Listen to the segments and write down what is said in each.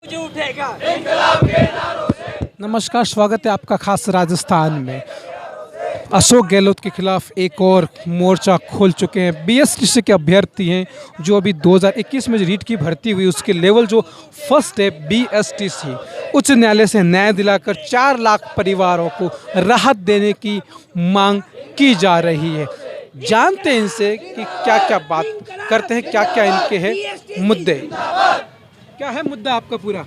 जो उठेगा। नमस्कार, स्वागत है आपका खास राजस्थान में। अशोक गहलोत के खिलाफ एक और मोर्चा खोल चुके हैं। बीएसटीसी के अभ्यर्थी हैं जो अभी 2021 में जो रीट की भर्ती हुई उसके लेवल जो फर्स्ट है बीएसटीसी उच्च न्यायालय से न्याय दिलाकर 4 लाख परिवारों को राहत देने की मांग की जा रही है। जानते हैं इनसे कि क्या क्या बात करते हैं, क्या क्या इनके हैं मुद्दे। क्या है मुद्दा आपका पूरा?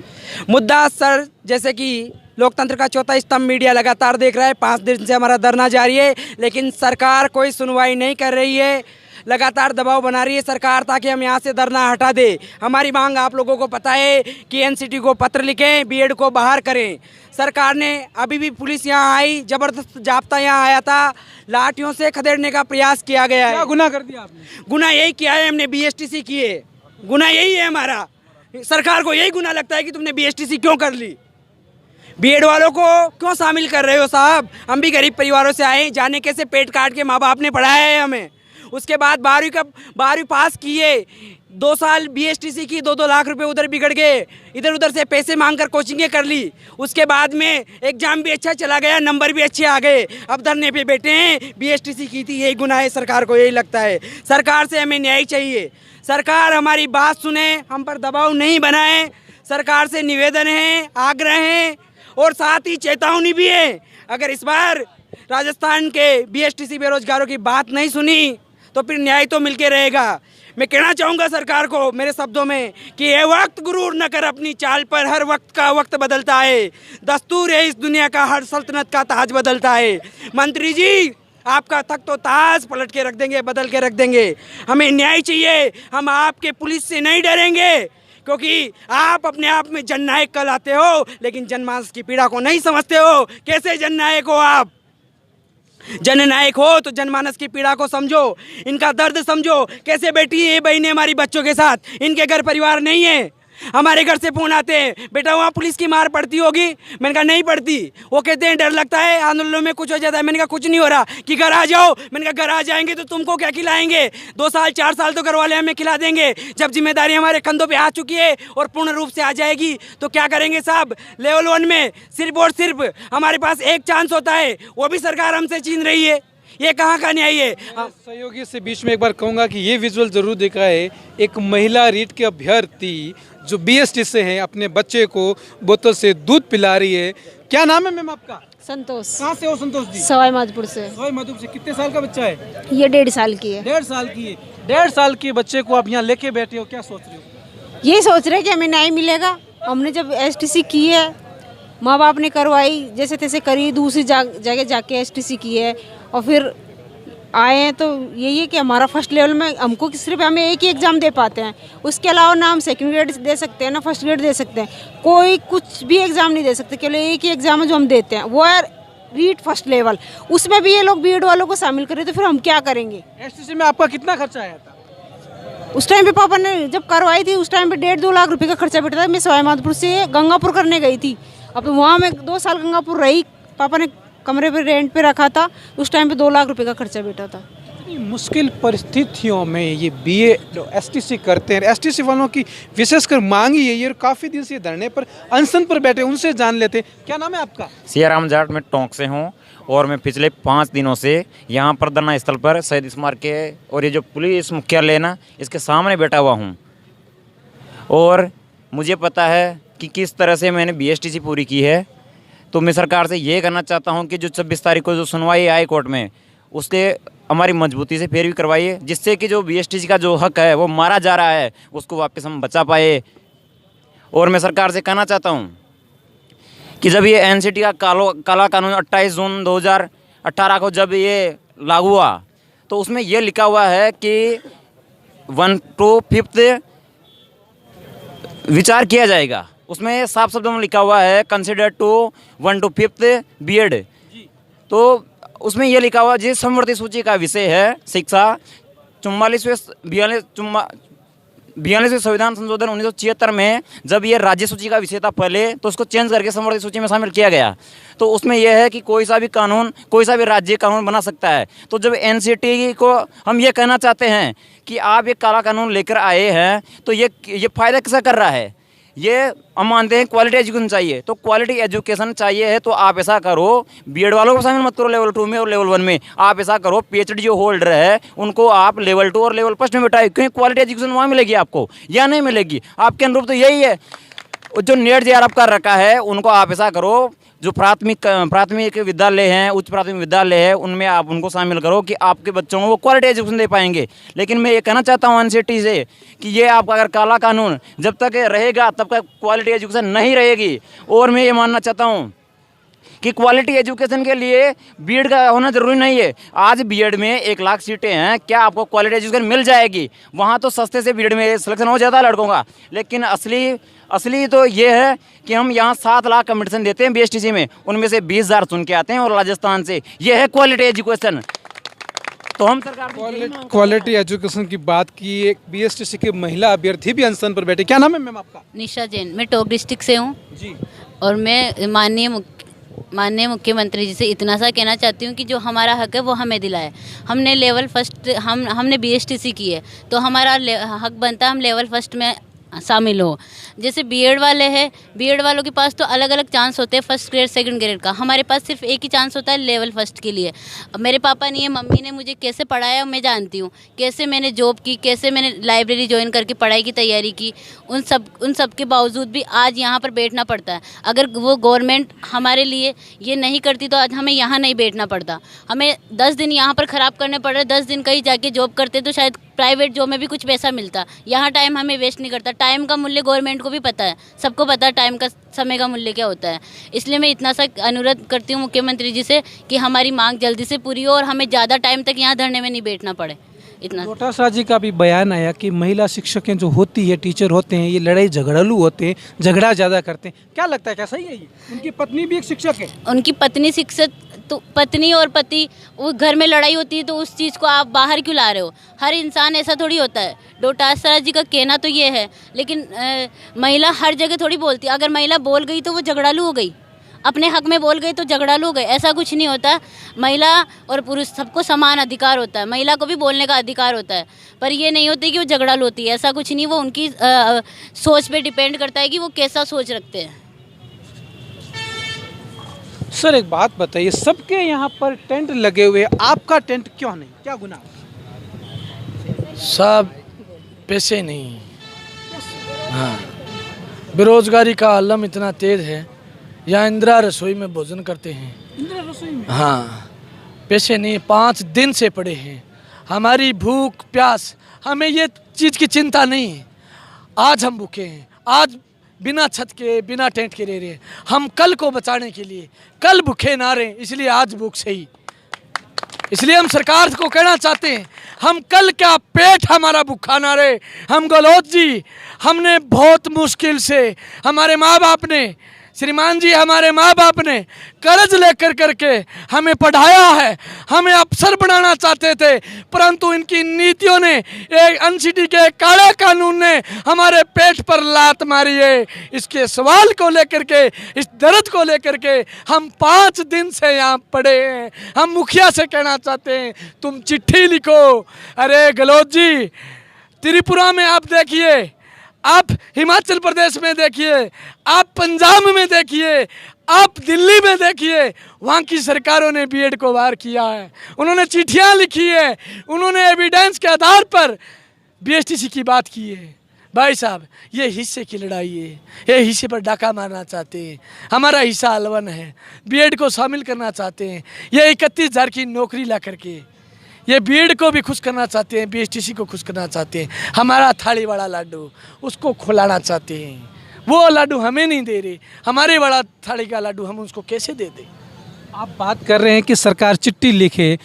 मुद्दा सर, जैसे कि लोकतंत्र का चौथा स्तंभ मीडिया लगातार देख रहा है। 5 दिन से हमारा धरना जारी है, लेकिन सरकार कोई सुनवाई नहीं कर रही है। लगातार दबाव बना रही है सरकार ताकि हम यहाँ से धरना हटा दे। हमारी मांग आप लोगों को पता है कि एनसीटी को पत्र लिखें, बीएड को बाहर करें। सरकार ने अभी भी पुलिस यहाँ आई, जबरदस्त जाब्ता यहाँ आया था, लाठियों से खदेड़ने का प्रयास किया गया है। क्या गुनाह कर दिया आपने? गुनाह यही किया है, हमने बीएसटीसी की है। गुनाह यही है हमारा। सरकार को यही गुनाह लगता है कि तुमने बीएसटीसी क्यों कर ली, बीएड वालों को क्यों शामिल कर रहे हो साहब। हम भी गरीब परिवारों से आए, जाने कैसे पेट काट के माँ बाप ने पढ़ाया है हमें। उसके बाद 12वीं पास किए, 2 साल बीएसटीसी की, 2-2 लाख रुपए उधर बिगड़ गए, इधर उधर से पैसे मांगकर कोचिंगें कर ली। उसके बाद में एग्जाम भी अच्छा चला गया, नंबर भी अच्छे आ गए, अब धरने पे बैठे हैं। बीएसटीसी की थी, यही गुनाह है, सरकार को यही लगता है। सरकार से हमें न्याय चाहिए, सरकार हमारी बात सुने, हम पर दबाव नहीं बनाए। सरकार से निवेदन है, आग्रह है और साथ ही चेतावनी भी है। अगर इस बार राजस्थान के बीएसटीसी बेरोजगारों की बात नहीं सुनी तो फिर न्याय तो मिलके रहेगा। मैं कहना चाहूँगा सरकार को मेरे शब्दों में कि ये वक्त गुरूर न कर अपनी चाल पर, हर वक्त का वक्त बदलता है। दस्तूर है इस दुनिया का, हर सल्तनत का ताज बदलता है। मंत्री जी, आपका तख्त तो ताज पलट के रख देंगे, बदल के रख देंगे। हमें न्याय चाहिए, हम आपके पुलिस से नहीं डरेंगे, क्योंकि आप अपने आप में जननायक कहलाते हो, लेकिन जनमानस की पीड़ा को नहीं समझते हो। कैसे जननायक हो आप? जननायक हो तो जनमानस की पीड़ा को समझो, इनका दर्द समझो। कैसे बैठी है ये बहनें हमारी बच्चों के साथ, इनके घर परिवार नहीं है। हमारे घर से फोन आते हैं, बेटा वहाँ पुलिस की मार पड़ती होगी। मैंने कहा नहीं पड़ती। वो कहते हैं डर लगता है, आंदोलनों में कुछ हो जाता है। मैंने कहा कुछ नहीं हो रहा, कि घर आ जाओ। मैंने कहा घर आ जाएंगे तो तुमको क्या खिलाएंगे? 2 साल 4 साल तो घर वाले हमें खिला देंगे। जब जिम्मेदारी हमारे कंधों पे आ चुकी है और पूर्ण रूप से आ जाएगी तो क्या करेंगे साहब? लेवल 1 में सिर्फ और सिर्फ हमारे पास एक चांस होता है, वो भी सरकार हमसे छीन रही है। ये कहाँ का न्याय है? सहयोगी से बीच में एक बार कहूँगा कि ये विजुअल जरूर देखा है। एक महिला रीट के अभ्यर्थी जो बीएसटी से हैं, अपने बच्चे को बोतल से दूध पिला रही है। क्या नाम है मैम आपका? संतोष। कहाँ से हो संतोष जी? सवाई माधोपुर से। सवाई माधोपुर से। कितने साल का बच्चा है? ये 1.5 साल की है। 1.5 साल की है। 1.5 साल के बच्चे को आप यहाँ लेके बैठे हो, क्या सोच रहे हो? यही सोच रहे हैं कि हमें न्याय मिलेगा। हमने जब एसटीसी की है, माँ बाप ने करवाई, जैसे तैसे करी, दूसरी जगह जाके एसटीसी की है और फिर आए हैं, तो यही है कि हमारा फर्स्ट लेवल में हमको सिर्फ हमें एक ही एग्ज़ाम दे पाते हैं। उसके अलावा ना हम सेकंड ग्रेड दे सकते हैं, ना फर्स्ट ग्रेड दे सकते हैं। कोई कुछ भी एग्ज़ाम नहीं दे सकते, केवल एक ही एग्ज़ाम है जो हम देते हैं, वो है रीट फर्स्ट लेवल। उसमें भी ये लोग बीएड वालों को शामिल करें तो फिर हम क्या करेंगे? एसटीसी में आपका कितना खर्चा आया था? उस टाइम पे पापा ने जब करवाई थी, उस टाइम पे 1.5-2 लाख रुपए का खर्चा बैठा था। मैं सवाई माधोपुर से गंगापुर करने गई थी। अब तो वहाँ मैं 2 साल गंगापुर रही, पापा ने कमरे पे रेंट पे रखा था। उस टाइम पे 2 लाख रुपए का खर्चा बैठा था। इतनी मुश्किल परिस्थितियों में ये बीए एसटीसी करते हैं। एसटीसी वालों की विशेषकर मांग ही है, और काफ़ी दिन से धरने पर, अनशन पर बैठे, उनसे जान लेते हैं। क्या नाम है आपका? सियाराम जाट, मैं टोंक से हूँ और मैं पिछले 5 दिनों से यहाँ पर धरना स्थल पर शहीद स्मारक के और ये जो पुलिस मुख्यालय है ना, इसके सामने बैठा हुआ हूँ। और मुझे पता है कि किस तरह से मैंने बीएसटीसी पूरी की है। तो मैं सरकार से ये कहना चाहता हूँ कि जो 26 तारीख को जो सुनवाई आई कोर्ट में, उसके हमारी मजबूती से पैरवी करवाइए, जिससे कि जो बीएसटीसी का जो हक है वो मारा जा रहा है, उसको वापस हम बचा पाए। और मैं सरकार से कहना चाहता हूँ कि जब ये एनसीटी का काला कानून 28 जून 2018 को जब ये लागू हुआ, तो उसमें ये लिखा हुआ है कि 1 to 5th विचार किया जाएगा। उसमें साफ शब्दों में लिखा हुआ है consider to 1 to 5th BEd. तो उसमें यह लिखा हुआ जिस समवर्ती सूची का विषय है शिक्षा, 42वें संविधान संशोधन 1976 में जब ये राज्य सूची का विषय था पहले, तो उसको चेंज करके समवर्ती सूची में शामिल किया गया। तो उसमें यह है कि कोई सा भी कानून, कोई सा भी राज्य कानून बना सकता है। तो जब एनसीटी को हम ये कहना चाहते हैं कि आप ये काला कानून लेकर आए हैं, तो ये फ़ायदा किसा कर रहा है? ये हम मानते हैं क्वालिटी एजुकेशन चाहिए, तो क्वालिटी एजुकेशन चाहिए है तो आप ऐसा करो, बीएड वालों को शामिल मत करो लेवल 2 में और लेवल 1 में, आप ऐसा करो पीएचडी जो होल्डर है उनको आप लेवल 2 और लेवल 1 में बैठाए, क्योंकि क्वालिटी एजुकेशन वहाँ मिलेगी आपको या नहीं मिलेगी। आपके अनुरूप तो यही है, जो नेट जेआरएफ कर रखा है उनको आप ऐसा करो, जो प्राथमिक विद्यालय हैं, उच्च प्राथमिक विद्यालय है, उनमें आप उनको शामिल करो कि आपके बच्चों को वो क्वालिटी एजुकेशन दे पाएंगे। लेकिन मैं ये कहना चाहता हूँ एनसीटी से कि ये आपका अगर काला कानून जब तक रहेगा तब तक क्वालिटी एजुकेशन नहीं रहेगी। और मैं ये मानना चाहता हूँ कि क्वालिटी एजुकेशन के लिए बीएड का होना जरूरी नहीं है। आज बीएड में 1 लाख सीटें हैं, क्या आपको क्वालिटी एजुकेशन मिल जाएगी? वहाँ तो सस्ते से बीएड में सिलेक्शन हो जाता है लड़कों का, लेकिन असली तो ये है कि हम यहाँ 7 लाख कम्पिटिशन देते हैं बीएसटीसी में, उनमें से 20,000 चुन के आते हैं और राजस्थान से। ये है क्वालिटी एजुकेशन। तो हम सरकार क्वालिटी एजुकेशन की बात की, एक बीएसटीसी की महिला अभ्यर्थी भी अनशन पर बैठी। क्या नाम है मैम आपका? निशा जैन, मैं टोंक डिस्ट्रिक्ट से हूँ जी। और मैं माननीय मुख्यमंत्री जी से इतना सा कहना चाहती हूँ कि जो हमारा हक है वो हमें दिलाए। हमने लेवल फर्स्ट हमने बीएसटीसी की है तो हमारा हक बनता है हम लेवल फर्स्ट में शामिल हो। जैसे बीएड वाले हैं, बीएड वालों के पास तो अलग अलग चांस होते हैं फर्स्ट ग्रेड सेकंड ग्रेड का, हमारे पास सिर्फ एक ही चांस होता है लेवल फर्स्ट के लिए। मेरे पापा नहीं है, मम्मी ने मुझे कैसे पढ़ाया मैं जानती हूँ, कैसे मैंने जॉब की, कैसे मैंने लाइब्रेरी ज्वाइन करके पढ़ाई की तैयारी की, उन सब के बावजूद भी आज यहाँ पर बैठना पड़ता है। अगर वो गवर्नमेंट हमारे लिए ये नहीं करती तो आज हमें यहाँ नहीं बैठना पड़ता। हमें 10 दिन यहाँ पर ख़राब करने पड़ रहे, 10 दिन कहीं जाके जॉब करते तो शायद प्राइवेट जॉब में भी कुछ पैसा मिलता। यहाँ टाइम हमें वेस्ट नहीं करता। टाइम का मूल्य गवर्नमेंट को भी पता है, सबको पता है टाइम का, समय का मूल्य क्या होता है। इसलिए मैं इतना सा अनुरोध करती हूँ मुख्यमंत्री जी से कि हमारी मांग जल्दी से पूरी हो और हमें ज़्यादा टाइम तक यहाँ धरने में नहीं बैठना पड़े। इतना डोटासरा जी का भी बयान आया कि महिला शिक्षकें जो होती है, टीचर होते हैं, ये लड़ाई झगड़ालू होते हैं, झगड़ा ज़्यादा करते हैं। क्या लगता है, क्या सही है ये? उनकी पत्नी भी एक शिक्षक है। उनकी पत्नी शिक्षक, तो पत्नी और पति वो घर में लड़ाई होती है तो उस चीज़ को आप बाहर क्यों ला रहे हो? हर इंसान ऐसा थोड़ी होता है। डोटासरा जी का कहना तो ये है, लेकिन महिला हर जगह थोड़ी बोलती है। अगर महिला बोल गई तो वो झगड़ालू हो गई, अपने हक में बोल गई तो झगड़ालू हो गए, ऐसा कुछ नहीं होता। महिला और पुरुष सबको समान अधिकार होता है, महिला को भी बोलने का अधिकार होता है, पर ये नहीं होती कि वो झगड़ालू होती है, ऐसा कुछ नहीं। वो उनकी सोच पे डिपेंड करता है कि वो कैसा सोच रखते हैं। सर एक बात बताइए, सबके यहाँ पर टेंट लगे हुए, आपका टेंट क्यों नहीं? क्या गुनाह? सब पैसे नहीं। हाँ, बेरोजगारी का आलम इतना तेज है, यहाँ इंदिरा रसोई में भोजन करते हैं। इंदिरा रसोई में? हाँ, पैसे नहीं, 5 दिन से पड़े हैं। हमारी भूख प्यास, हमें ये चीज़ की चिंता नहीं है। आज हम भूखे हैं, आज बिना छत के बिना टेंट के रह रहे हैं। हम कल को बचाने के लिए कल भूखे ना रहें, इसलिए आज भूख सही। इसलिए हम सरकार को कहना चाहते हैं, हम कल क्या पेट हमारा भूखा ना रहे। हम गहलोत जी, हमने बहुत मुश्किल से, हमारे माँ बाप ने, श्रीमान जी हमारे माँ बाप ने कर्ज लेकर करके हमें पढ़ाया है, हमें अफसर बनाना चाहते थे, परंतु इनकी नीतियों ने, एक एनसीटी के काले कानून ने हमारे पेट पर लात मारी है। इसके सवाल को लेकर के, इस दर्द को लेकर के हम 5 दिन से यहाँ पड़े हैं। हम मुखिया से कहना चाहते हैं, तुम चिट्ठी लिखो। अरे गहलोत जी, त्रिपुरा में आप देखिए, आप हिमाचल प्रदेश में देखिए, आप पंजाब में देखिए, आप दिल्ली में देखिए, वहाँ की सरकारों ने बीएड को बाहर किया है। उन्होंने चिट्ठियाँ लिखी है, उन्होंने एविडेंस के आधार पर बीएसटीसी की बात की है। भाई साहब, ये हिस्से की लड़ाई है, ये हिस्से पर डाका मारना चाहते हैं। हमारा हिस्सा अलवन है, बीएड को शामिल करना चाहते हैं। ये 31,000 की नौकरी ला करके ये बीएड को भी खुश करना चाहते हैं, बीएसटीसी को खुश करना चाहते हैं। हमारा थाली वाला लाडू उसको खुलाना चाहते हैं, वो लाडू हमें नहीं दे रहे। हमारे बड़ा थाली का लाडू हम उसको कैसे दे दें? आप बात कर रहे हैं कि सरकार चिट्ठी लिखे,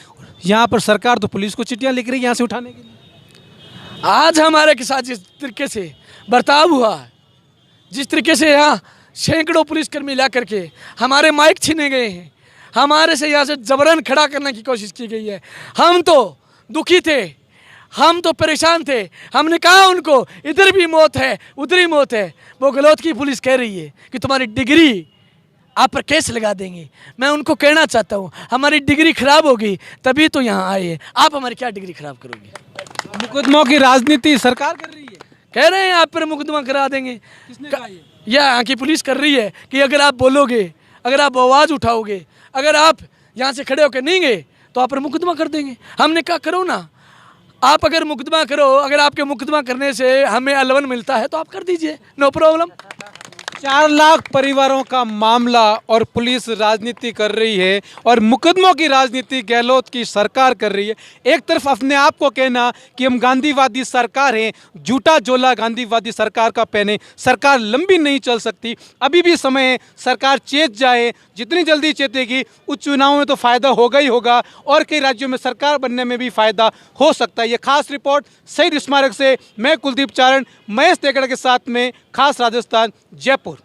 यहाँ पर सरकार तो पुलिस को चिट्ठियाँ लिख रही है यहाँ से उठाने के लिए। आज हमारे के साथ जिस तरीके से बर्ताव हुआ है, जिस तरीके से यहाँ सैकड़ों पुलिसकर्मी ला करके हमारे माइक छीने गए हैं, हमारे से यहाँ से जबरन खड़ा करने की कोशिश की गई है, हम तो दुखी थे, हम तो परेशान थे। हमने कहा उनको, इधर भी मौत है उधर ही मौत है। वो गहलोत की पुलिस कह रही है कि तुम्हारी डिग्री आप पर केस लगा देंगे। मैं उनको कहना चाहता हूँ, हमारी डिग्री खराब होगी तभी तो यहाँ आए हैं, आप हमारी क्या डिग्री खराब करोगे? मुकदमों की राजनीति सरकार कर रही है। कह रहे हैं आप पर मुकदमा करा देंगे। किसने कहा ये? यह यहाँ की पुलिस कर रही है कि अगर आप बोलोगे, अगर आप आवाज़ उठाओगे, अगर आप यहाँ से खड़े होकर नहीं गए तो आप पर मुकदमा कर देंगे। हमने कहा करो ना, आप अगर मुकदमा करो, अगर आपके मुकदमा करने से हमें अल्वन मिलता है तो आप कर दीजिए, नो प्रॉब्लम। 4 लाख परिवारों का मामला और पुलिस राजनीति कर रही है और मुकदमों की राजनीति गहलोत की सरकार कर रही है। एक तरफ अपने आप को कहना कि हम गांधीवादी सरकार हैं, झूठा झोला गांधीवादी सरकार का पहने, सरकार लंबी नहीं चल सकती, अभी भी समय है, सरकार चेत जाए, जितनी जल्दी चेतेगी उस चुनाव में तो फ़ायदा होगा ही होगा और कई राज्यों में सरकार बनने में भी फ़ायदा हो सकता है। ये खास रिपोर्ट शहीद स्मारक से मैं कुलदीप चारण, महेश तेकड़ के साथ में खास राजस्थान, जयपुर।